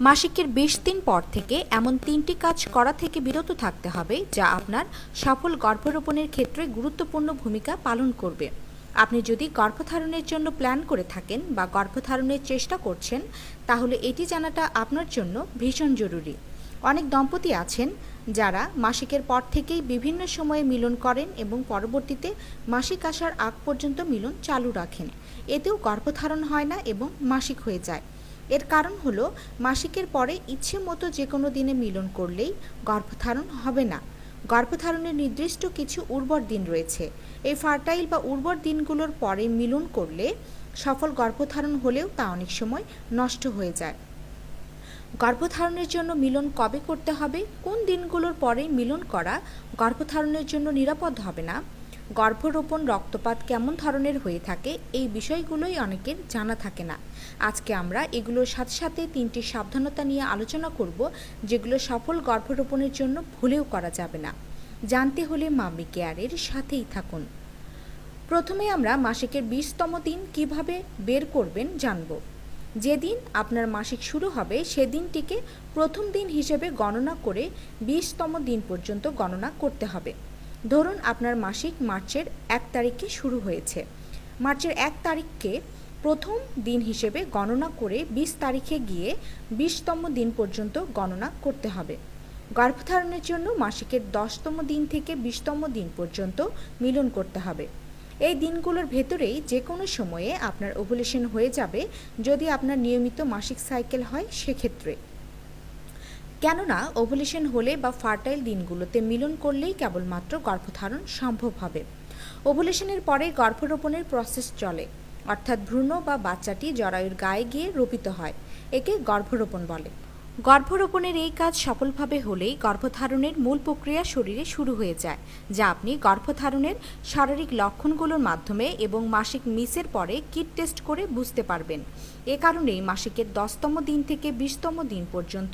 মাসিকের ২০ দিন পর থেকে এমন ৩টি কাজ করা থেকে বিরত থাকতে হবে যা আপনার সফল গর্ভরোপণের ক্ষেত্রে গুরুত্বপূর্ণ ভূমিকা পালন করবে। আপনি যদি গর্ভধারণের জন্য প্ল্যান করে থাকেন বা গর্ভধারণের চেষ্টা করছেন, তাহলে এটি জানাটা আপনার জন্য ভীষণ জরুরি। অনেক দম্পতি আছেন যারা মাসিকের পর থেকেই বিভিন্ন সময়ে মিলন করেন এবং পরবর্তীতে মাসিক আসার আগ পর্যন্ত মিলন চালু রাখেন। এতেও গর্ভধারণ হয় না এবং মাসিক হয়ে যায়। এর কারণ হলো মাসিকের পরে ইচ্ছে মতো যে কোনো দিনে মিলন করলেই গর্ভধারণ হবে না। গর্ভধারণের নির্দিষ্ট কিছু উর্বর দিন রয়েছে। এই ফার্টাইল বা উর্বর দিনগুলোর পরে মিলন করলে সফল গর্ভধারণ হলেও তা অনেক সময় নষ্ট হয়ে যায়। গর্ভধারণের জন্য মিলন কবে করতে হবে, কোন দিনগুলোর পরে মিলন করা গর্ভধারণের জন্য নিরাপদ হবে না, গর্ভরোপণ রক্তপাত কেমন ধরনের হয়ে থাকে, এই বিষয়গুলোই অনেকের জানা থাকে না। আজকে আমরা এগুলোর সাথে সাথে 3টি সাবধানতা নিয়ে আলোচনা করব, যেগুলো সফল গর্ভরোপণের জন্য ভুলেও করা যাবে না। জানতে হলে মাম্মি কেয়ারের সাথেই থাকুন। প্রথমে আমরা মাসিকের 20তম দিন কিভাবে বের করবেন জানব। যেদিন আপনার মাসিক শুরু হবে সেদিনটিকে প্রথম দিন হিসেবে গণনা করে 20তম দিন পর্যন্ত গণনা করতে হবে। ধরুন আপনার মাসিক মার্চের 1 তারিখে শুরু হয়েছে। মার্চের 1 তারিখকে প্রথম দিন হিসেবে গণনা করে 20 তারিখে গিয়ে 20তম দিন পর্যন্ত গণনা করতে হবে। গর্ভধারণের জন্য মাসিকের 10তম দিন থেকে 20তম দিন পর্যন্ত মিলন করতে হবে। এই দিনগুলোর ভেতরেই যে কোনো সময়ে আপনার ওভুলেশন হয়ে যাবে যদি আপনার নিয়মিত মাসিক সাইকেল হয় সেক্ষেত্রে। কেননা ওভুলেশন হলে বা ফার্টাইল দিনগুলোতে মিলন করলেই কেবলমাত্র গর্ভধারণ সম্ভব হবে। ওভুলেশনের পরে গর্ভরোপণের প্রসেস চলে, অর্থাৎ ভ্রূণ বা বাচ্চাটি জরায়ুর গায়ে গিয়ে রোপিত হয়। একে গর্ভরোপণ বলে। গর্ভরোপণের এই কাজ সফলভাবে হলেই গর্ভধারণের মূল প্রক্রিয়া শরীরে শুরু হয়ে যায়, যা আপনি গর্ভধারণের শারীরিক লক্ষণগুলোর মাধ্যমে এবং মাসিক মিসের পরে কিট টেস্ট করে বুঝতে পারবেন। এ কারণেই মাসিকের 10তম দিন থেকে 20তম দিন পর্যন্ত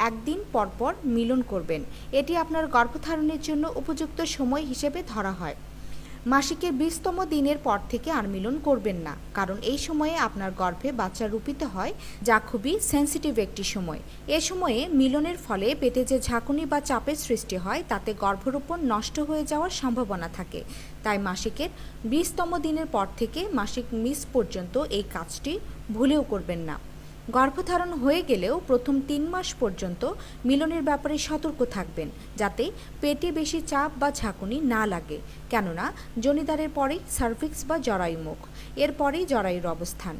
একদিন পরপর মিলন করবেন। এটি আপনার গর্ভধারণের জন্য উপযুক্ত সময় হিসেবে ধরা হয়। মাসিকের 20তম দিনের পর থেকে আর মিলন করবেন না, কারণ এই সময়ে আপনার গর্ভে বাচ্চা রূপিত হয়, যা খুবই সেন্সিটিভ একটি সময়। এ সময়ে মিলনের ফলে পেটে যে ঝাঁকুনি বা চাপের সৃষ্টি হয় তাতে গর্ভরোপণ নষ্ট হয়ে যাওয়ার সম্ভাবনা থাকে। তাই মাসিকের 20তম দিনের পর থেকে মাসিক মিস পর্যন্ত এই কাজটি ভুলেও করবেন না। গর্ভধারণ হয়ে গেলেও প্রথম 3 মাস পর্যন্ত মিলনের ব্যাপারে সতর্ক থাকবেন, যাতে পেটে বেশি চাপ বা ঝাঁকুনি না লাগে। কেননা জনিদারের পরেই সার্ভিক্স বা জরায়ুমুখ, এরপরেই জরায়ুর অবস্থান।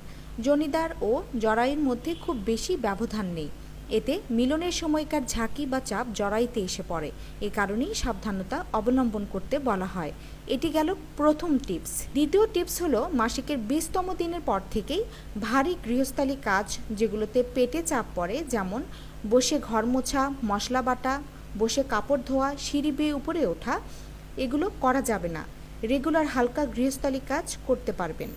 জনিদার ও জরায়ুর মধ্যে খুব বেশি ব্যবধান নেই। এতে মিলনের সময়কার ঝাঁকি বা চাপ জরায়ুতে এসে পড়ে। এ কারণেই সাবধানতা অবলম্বন করতে বলা হয়। এটি গেল প্রথম টিপস। দ্বিতীয় টিপস হলো মাসিকের 20তম দিনের পর থেকেই ভারী গৃহস্থালী কাজ, যেগুলোতে পেটে চাপ পড়ে, যেমন বসে ঘর মোছা, মশলা বাটা, বসে কাপড় ধোয়া, সিঁড়ি বেয়ে উপরে ওঠা, এগুলো করা যাবে না। রেগুলার হালকা গৃহস্থালী কাজ করতে পারবেন।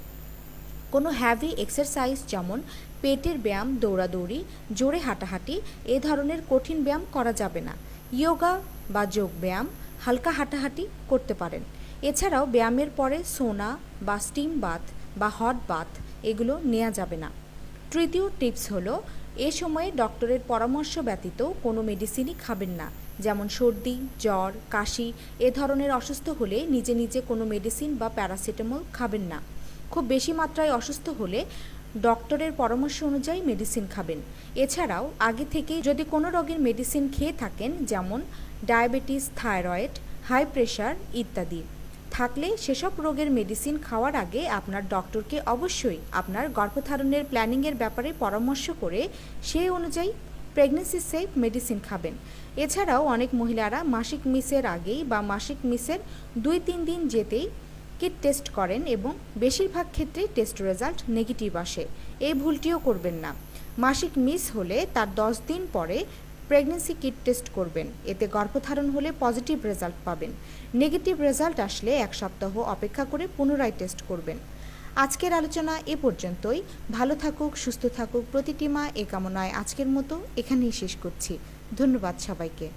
কোনো হ্যাভি এক্সারসাইজ যেমন পেটের ব্যায়াম, দৌড়াদৌড়ি, জোরে হাঁটাহাঁটি, এ ধরনের কঠিন ব্যায়াম করা যাবে না। যোগা বা যোগ ব্যায়াম, হালকা হাঁটাহাঁটি করতে পারেন। এছাড়াও ব্যায়ামের পরে সোনা বা স্টিম বাথ বা হট বাথ এগুলো নেওয়া যাবে না। তৃতীয় টিপস হলো এ সময়ে ডক্টরের পরামর্শ ব্যতীত কোনো মেডিসিনই খাবেন না। যেমন সর্দি, জ্বর, কাশি, এ ধরনের অসুস্থ হলে নিজে নিজে কোনো মেডিসিন বা প্যারাসিটামল খাবেন না। খুব বেশি মাত্রায় অসুস্থ হলে ডক্টরের পরামর্শ অনুযায়ী মেডিসিন খাবেন। এছাড়াও আগে থেকে যদি কোনো রোগের মেডিসিন খেয়ে থাকেন, যেমন ডায়াবেটিস, থাইরয়েড, হাই প্রেশার ইত্যাদি থাকলে সেসব রোগের মেডিসিন খাওয়ার আগে আপনার ডক্টরকে অবশ্যই আপনার গর্ভধারণের প্ল্যানিংয়ের ব্যাপারে পরামর্শ করে সেই অনুযায়ী প্রেগন্যান্সি সেফ মেডিসিন খাবেন। এছাড়াও অনেক মহিলারা মাসিক মিসের আগেই বা মাসিক মিসের 2-3 দিন যেতেই কিট টেস্ট করেন এবং বেশিরভাগ ক্ষেত্রেই টেস্ট রেজাল্ট নেগেটিভ আসে। এই ভুলটিও করবেন না। মাসিক মিস হলে তার 10 দিন পরে প্রেগন্যান্সি কিট টেস্ট করবেন। এতে গর্ভধারণ হলে পজিটিভ রেজাল্ট পাবেন। নেগেটিভ রেজাল্ট আসলে 1 সপ্তাহ অপেক্ষা করে পুনরায় টেস্ট করবেন। আজকের আলোচনা এ পর্যন্তই। ভালো থাকুক, সুস্থ থাকুক প্রতিটি মা, এ কামনায় আজকের মতো এখানেই শেষ করছি। ধন্যবাদ সবাইকে।